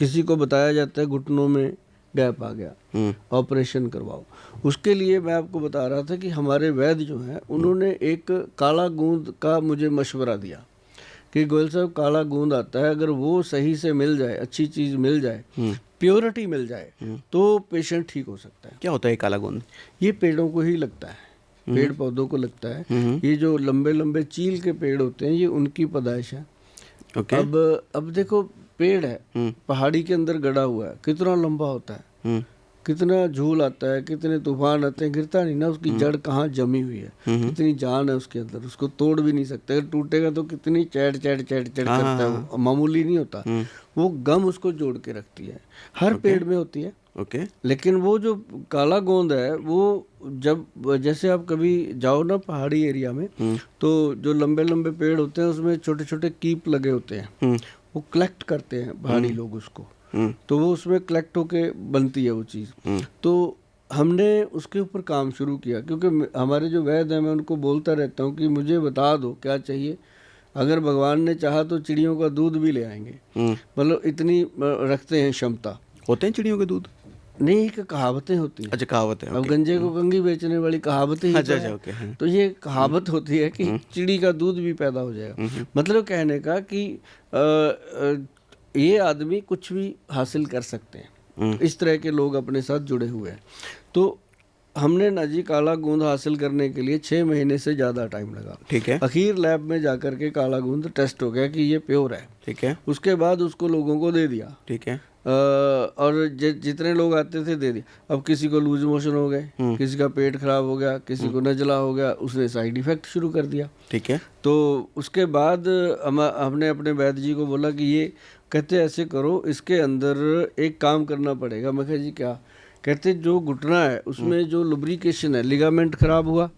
किसी को बताया जाता है घुटनों में गैप आ गया, ऑपरेशन करवाओ। उसके लिए मैं आपको बता रहा था कि हमारे वैद्य जो हैं उन्होंने एक काला गूंद का मुझे मशवरा दिया कि गोयल साहब काला गूंद आता है, अगर वो सही से मिल जाए, अच्छी चीज़ मिल जाए, प्योरिटी मिल जाए, तो पेशेंट ठीक हो सकता है। क्या होता है काला गूंद? ये पेड़ों को ही लगता है, पेड़ पौधों को लगता है। ये जो लंबे लंबे चील के पेड़ होते हैं ये उनकी पैदाइश है। अब देखो पेड़ है, पहाड़ी के अंदर गड़ा हुआ है, कितना लंबा होता है, कितना झूल आता है, कितने तूफान आते हैं, गिरता नहीं ना, उसकी जड़ कहाँ जमी हुई है, कितनी जान है उसके अंदर, उसको तोड़ भी नहीं सकते, अगर टूटेगा तो कितनी चैड़ चैड़ चैड़ चैड़ करता है वो, मामूली नहीं होता वो, गम उसको जोड़ के रखती है, हर पेड़ में होती है। लेकिन वो जो काला गोंद है वो जब, जैसे आप कभी जाओ ना पहाड़ी एरिया में, तो जो लंबे लंबे पेड़ होते हैं उसमें छोटे छोटे कीप लगे होते हैं, वो कलेक्ट करते हैं पहाड़ी लोग उसको, तो वो उसमें कलेक्ट होके बनती है वो चीज़। तो हमने उसके ऊपर काम शुरू किया, क्योंकि हमारे जो वैद्य हैं मैं उनको बोलता रहता हूँ कि मुझे बता दो क्या चाहिए, अगर भगवान ने चाहा तो चिड़ियों का दूध भी ले आएंगे, मतलब इतनी रखते हैं क्षमता। होते हैं चिड़ियों के दूध? नहीं, कहावतें होती हैं। अच्छा, कहावत है। अब गंजे को कंघी बेचने वाली कहावतें ही अच्छा, तो ओके। तो ये कहावत होती है कि चिड़ी का दूध भी पैदा हो जाएगा। मतलब कहने का कि ये आदमी कुछ भी हासिल कर सकते हैं, इस तरह के लोग अपने साथ जुड़े हुए हैं। तो हमने ना जी काला गूंद हासिल करने के लिए 6 महीने से ज़्यादा टाइम लगा। ठीक है। आखिर लैब में जाकर के काला गूंद टेस्ट हो गया कि ये प्योर है। ठीक है। उसके बाद उसको लोगों को दे दिया। ठीक है। और जितने लोग आते थे दे दिया। अब किसी को लूज मोशन हो गए, किसी का पेट खराब हो गया, किसी को नजला हो गया, उसने साइड इफेक्ट शुरू कर दिया। ठीक है। तो उसके बाद हमने अपने वैद्य जी को बोला कि ये, कहते ऐसे करो, इसके अंदर एक काम करना पड़ेगा। मैं कहा जी क्या? कहते जो घुटना है उसमें जो लुब्रिकेशन है, लिगामेंट खराब हुआ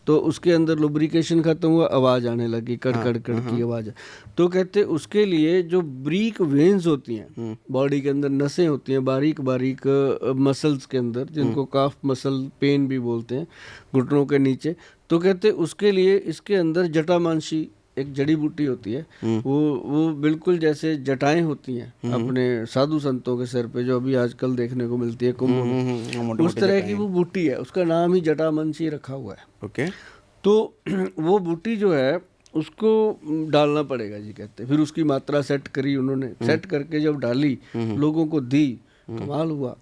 तो उसके अंदर लुब्रिकेशन खत्म हुआ, आवाज़ आने लगी, कड़ कड़ कड़ की आवाज़। तो कहते उसके लिए जो ब्रीक वेन्स होती हैं, बॉडी के अंदर नसें होती हैं बारीक बारीक मसल्स के अंदर, जिनको काफ मसल पेन भी बोलते हैं, घुटनों के नीचे, तो कहते उसके लिए इसके अंदर जटामांसी एक जड़ी बूटी होती है, वो बिल्कुल जैसे जटाएं होती हैं अपने साधु संतों के सिर पे, जो अभी आजकल देखने को मिलती है कुंभ में, उस तरह की वो बूटी है, उसका नाम ही जटामांसी रखा हुआ है। ओके। तो वो बूटी जो है उसको डालना पड़ेगा जी, कहते। फिर उसकी मात्रा सेट करी उन्होंने, सेट करके जब डाली, लोगों को दी, कमाल हुआ।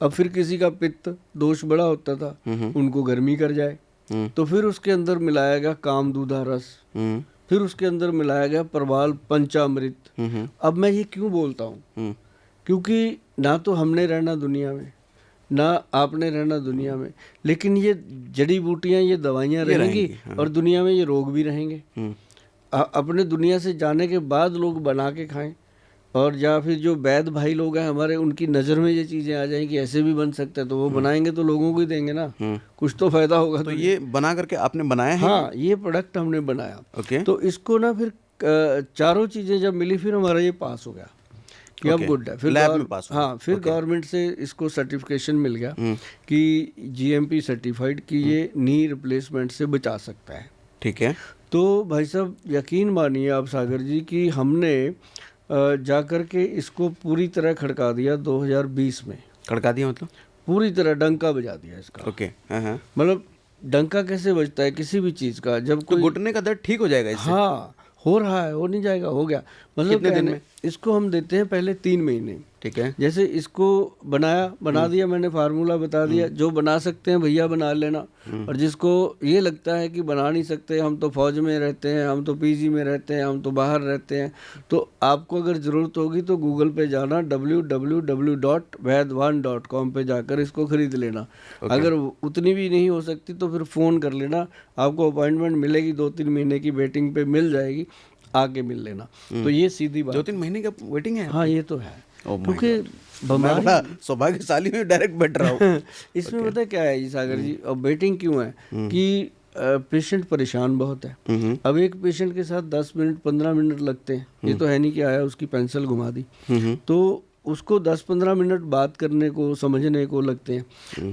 अब फिर किसी का पित्त दोष बड़ा होता था, उनको गर्मी कर जाए, तो फिर उसके अंदर मिलाया गया कामदूधा रस, फिर उसके अंदर मिलाया गया प्रवाल पंचामृत। अब मैं ये क्यों बोलता हूँ? क्योंकि ना तो हमने रहना दुनिया में, ना आपने रहना दुनिया में, लेकिन ये जड़ी बूटियाँ, ये दवाइयाँ रहेंगी और दुनिया में ये रोग भी रहेंगे। अपने दुनिया से जाने के बाद लोग बना के खाएं, और या फिर जो वैद्य भाई लोग हैं हमारे, उनकी नज़र में ये चीज़ें आ जाएं कि ऐसे भी बन सकता है, तो वो बनाएंगे तो लोगों को ही देंगे ना, कुछ तो फायदा होगा। तो ये बना करके आपने बनाया है? हाँ, ये प्रोडक्ट हमने बनाया। ओके। तो इसको ना फिर चारों चीज़ें जब मिली, फिर हमारा ये पास हो गया कि अब गुड है। फिर लैब में पास हो। हाँ, फिर गवर्नमेंट से इसको सर्टिफिकेशन मिल गया कि GMP सर्टिफाइड, कि ये नी रिप्लेसमेंट से बचा सकता है। ठीक है। तो भाई साहब यकीन मानिए आप सागर जी कि हमने जा कर के इसको पूरी तरह खड़का दिया 2020 में। खड़का दिया मतलब? पूरी तरह डंका बजा दिया इसका। ओके। मतलब डंका कैसे बजता है किसी भी चीज़ का, जब तो घुटने का दर्द ठीक हो जाएगा इससे? हाँ, हो रहा है, हो नहीं जाएगा, हो गया। मतलब कितने दिन में? इसको हम देते हैं पहले 3 महीने। ठीक है। जैसे इसको बना दिया मैंने, फार्मूला बता दिया, जो बना सकते हैं भैया बना लेना, और जिसको ये लगता है कि बना नहीं सकते, हम तो फौज में रहते हैं, हम तो PG में रहते हैं, हम तो बाहर रहते हैं, तो आपको अगर ज़रूरत होगी तो गूगल पे जाना, www.vaidwan.com पे जाकर इसको खरीद लेना। अगर उतनी भी नहीं हो सकती तो फिर फ़ोन कर लेना, आपको अपॉइंटमेंट मिलेगी, 2-3 महीने की वेटिंग पे मिल जाएगी, आके मिल लेना। तो ये सीधी बात। 2-3 महीने का वेटिंग है? हाँ, ये तो है, क्योंकि सौभाग्यशाली में डायरेक्ट बैठ रहा हूँ। इसमें पता क्या है जी सागर जी, अब वेटिंग क्यों है कि पेशेंट परेशान बहुत है। अब एक पेशेंट के साथ 10 मिनट 15 मिनट लगते हैं, ये तो है नहीं कि आया उसकी पेंसिल घुमा दी, तो उसको 10-15 मिनट बात करने को, समझने को लगते हैं।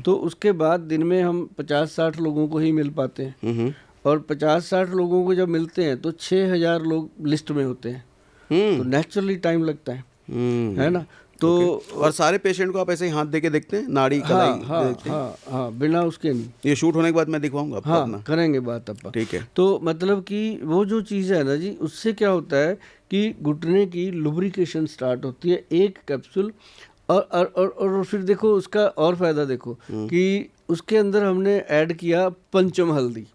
तो उसके बाद दिन में हम 50-60 लोगों को ही मिल पाते हैं, और 50-60 लोगों को जब मिलते हैं तो 6000 लोग लिस्ट में होते हैं, तो नेचुरली टाइम लगता है। है ना। तो और सारे पेशेंट को आप ऐसे ही हाथ दे के देखते हैं, नाड़ी कलाई देखते हैं? हाँ, बिना उसके नहीं। ये शूट होने के बाद मैं दिखवाऊंगा आपको अपना। करेंगे बात अपन। ठीक है। तो मतलब कि वो जो चीज़ है ना जी, उससे क्या होता है कि घुटने की लुब्रिकेशन स्टार्ट होती है एक कैप्सूल। और फिर देखो उसका और फायदा देखो कि उसके अंदर हमने ऐड किया पंचम हल्दी।